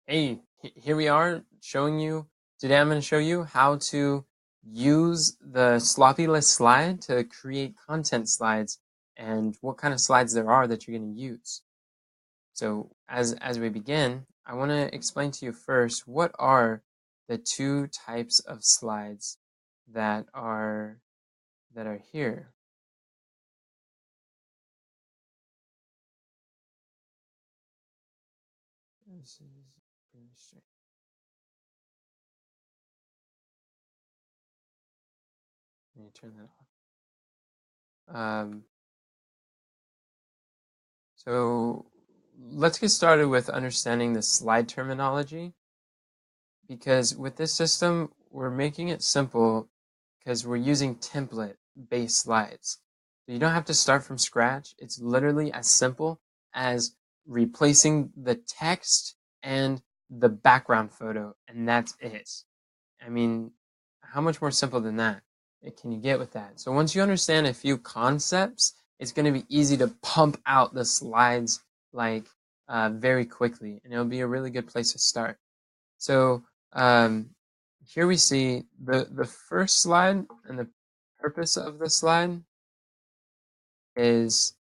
Here we are showing you, today I'm going to show you how to use the sloppy list slide to create content slides and what kind of slides there are that you're going to use. So as we begin, I want to explain to you first what are the two types of slides that are here. This is really strange. Let me turn that off. So let's get started with understanding the slide terminology, because with this system, we're making it simple because we're using template-based slides. So you don't have to start from scratch. It's literally as simple as replacing the text and the background photo, and that's it. I mean, how much more simple than that can you get with that? So once you understand a few concepts, it's going to be easy to pump out the slides like very quickly, and it'll be a really good place to start. So here we see the first slide, and the purpose of the slide is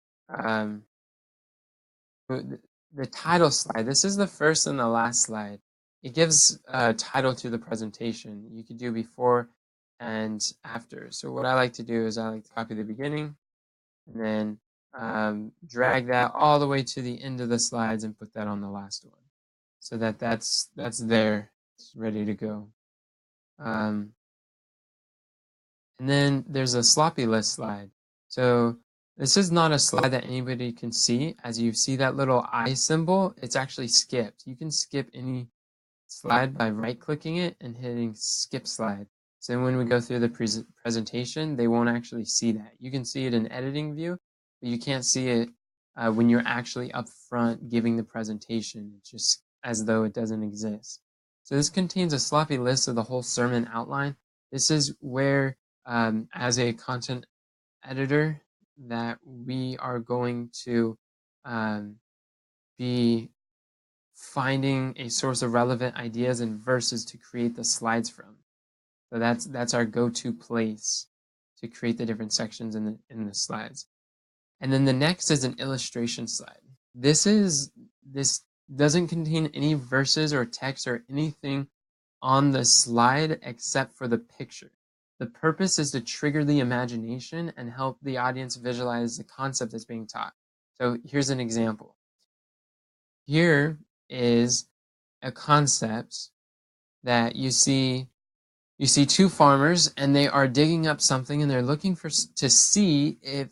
the title slide. This is the first and the last slide. It gives a title to the presentation. You could do before and after. So what I like to do is I like to copy the beginning and then drag that all the way to the end of the slides and put that on the last one, so that's there. It's ready to go. And then there's a sloppy list slide. So this is not a slide that anybody can see. As you see that little eye symbol, it's actually skipped. You can skip any slide by right-clicking it and hitting skip slide. So when we go through the presentation, they won't actually see that. You can see it in editing view, but you can't see it when you're actually up front giving the presentation. It's just as though it doesn't exist. So this contains a sloppy list of the whole sermon outline. This is where, as a content editor, that we are going to be finding a source of relevant ideas and verses to create the slides from. So that's our go-to place to create the different sections in the slides. And then the next is an illustration slide. This doesn't contain any verses or text or anything on the slide except for the picture. The purpose is to trigger the imagination and help the audience visualize the concept that's being taught. So here's an example. Here is a concept that you see two farmers, and they are digging up something, and they're looking to see if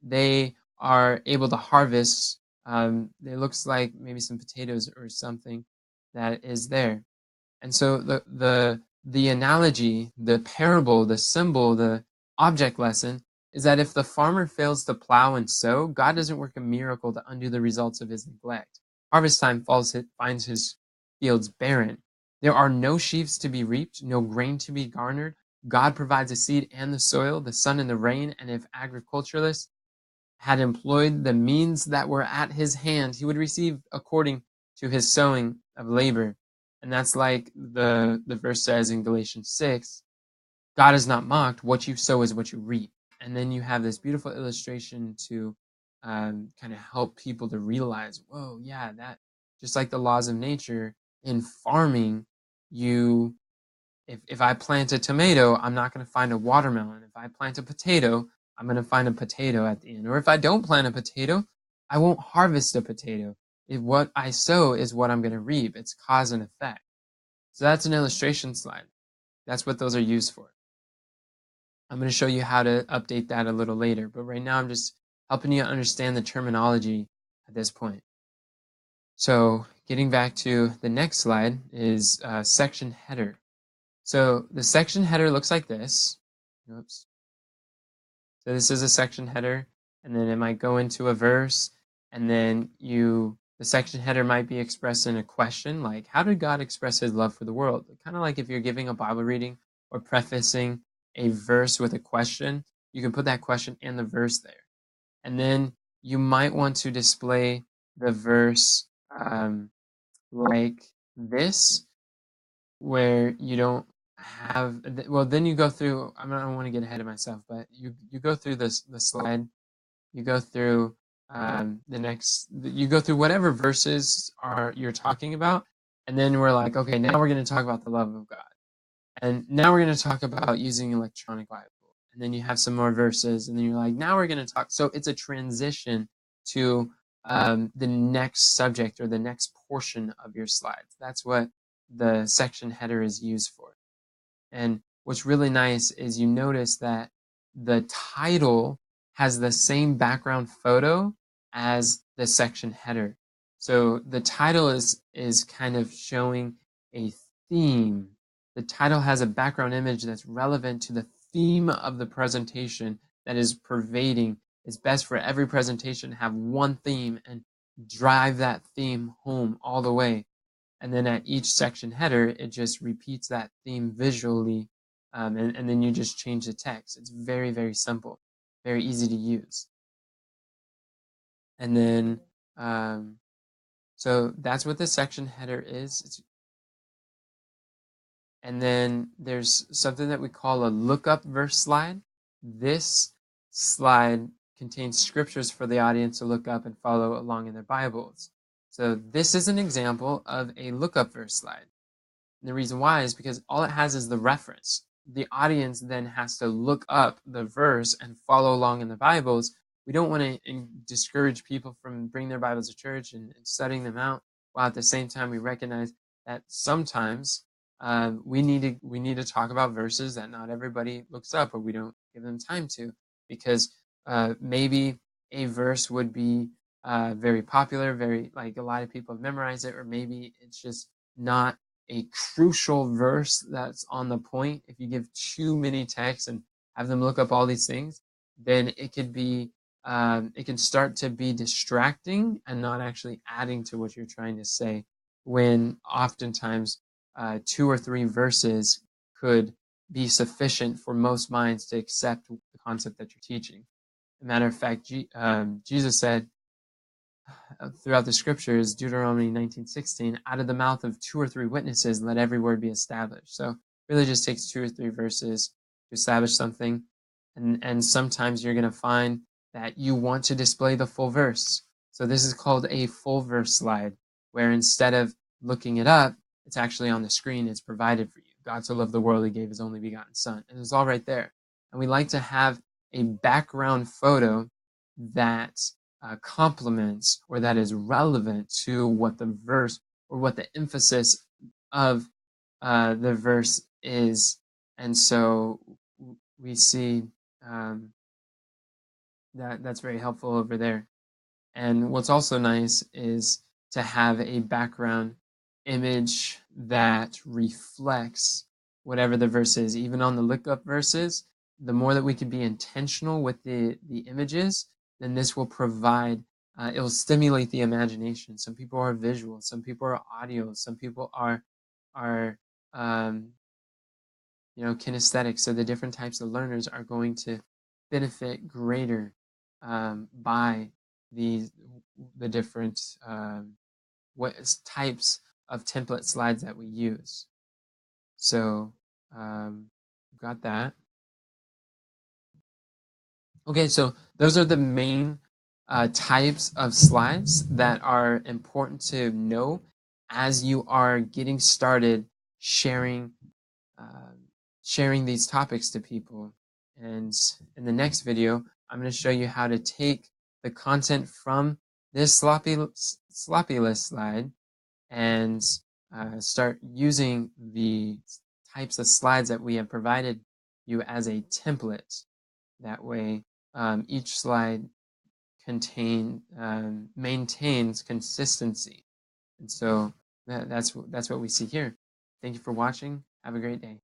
they are able to harvest. It looks like maybe some potatoes or something that is there. And so the analogy, the parable, the symbol, the object lesson is that if the farmer fails to plow and sow, God doesn't work a miracle to undo the results of his neglect. Harvest time finds his fields barren. There are no sheaves to be reaped, no grain to be garnered. God provides the seed and the soil, the sun and the rain, and if agriculturalists had employed the means that were at his hand, he would receive according to his sowing of labor. And that's like the verse says in Galatians 6, God is not mocked. What you sow is what you reap. And then you have this beautiful illustration to kind of help people to realize, whoa, yeah, that just like the laws of nature in farming, if I plant a tomato, I'm not going to find a watermelon. If I plant a potato, I'm going to find a potato at the end. Or if I don't plant a potato, I won't harvest a potato. What I sow is what I'm going to reap. It's cause and effect. So that's an illustration slide. That's what those are used for. I'm going to show you how to update that a little later. But right now, I'm just helping you understand the terminology at this point. So getting back to the next slide is section header. So the section header looks like this. Oops. So this is a section header, and then it might go into a verse, and then the section header might be expressing a question like, how did God express his love for the world? Kind of like if you're giving a Bible reading or prefacing a verse with a question, you can put that question and the verse there. And then you might want to display the verse like this, where you don't have, well, then you go through, I don't want to get ahead of myself, but you go through the slide, you go through you go through whatever verses you're talking about, and then we're like, okay, now we're going to talk about the love of God, and now we're going to talk about using electronic Bible, and then you have some more verses, and then you're like, now we're going to talk. So it's a transition to the next subject or the next portion of your slides. That's what the section header is used for. And what's really nice is you notice that the title has the same background photo as the section header. So the title is kind of showing a theme. The title has a background image that's relevant to the theme of the presentation that is pervading. It's best for every presentation to have one theme and drive that theme home all the way. And then at each section header, it just repeats that theme visually, and then you just change the text. It's very, very simple, very easy to use. And then, so that's what the section header is. And then there's something that we call a lookup verse slide. This slide contains scriptures for the audience to look up and follow along in their Bibles. So this is an example of a lookup verse slide. And the reason why is because all it has is the reference. The audience then has to look up the verse and follow along in the Bibles. We don't want to discourage people from bringing their Bibles to church and studying them out, while at the same time we recognize that sometimes we need to talk about verses that not everybody looks up, or we don't give them time to, because maybe a verse would be very popular, very, like, a lot of people have memorized it, or maybe it's just not a crucial verse that's on the point. If you give too many texts and have them look up all these things, then it could be it can start to be distracting and not actually adding to what you're trying to say, when oftentimes 2 or 3 verses could be sufficient for most minds to accept the concept that you're teaching. As a matter of fact, Jesus said throughout the scriptures, Deuteronomy 19:16, out of the mouth of 2 or 3 witnesses, let every word be established. So it really just takes 2 or 3 verses to establish something. And sometimes you're going to find that you want to display the full verse. So this is called a full verse slide, where instead of looking it up, it's actually on the screen. It's provided for you. God so loved the world, he gave his only begotten son. And it's all right there. And we like to have a background photo that complements, or that is relevant to what the verse or what the emphasis of the verse is. And so we see that's very helpful over there. And what's also nice is to have a background image that reflects whatever the verse is. Even on the lookup verses, the more that we can be intentional with the images, then this will provide, it will stimulate the imagination. Some people are visual, some people are audio, some people are um, kinesthetic. So the different types of learners are going to benefit greater by the different what types of template slides that we use. So got that. Okay, so those are the main types of slides that are important to know as you are getting started sharing sharing these topics to people. And in the next video, I'm going to show you how to take the content from this sloppy list slide and start using the types of slides that we have provided you as a template. That way, each slide maintains consistency. And so that's what we see here. Thank you for watching. Have a great day.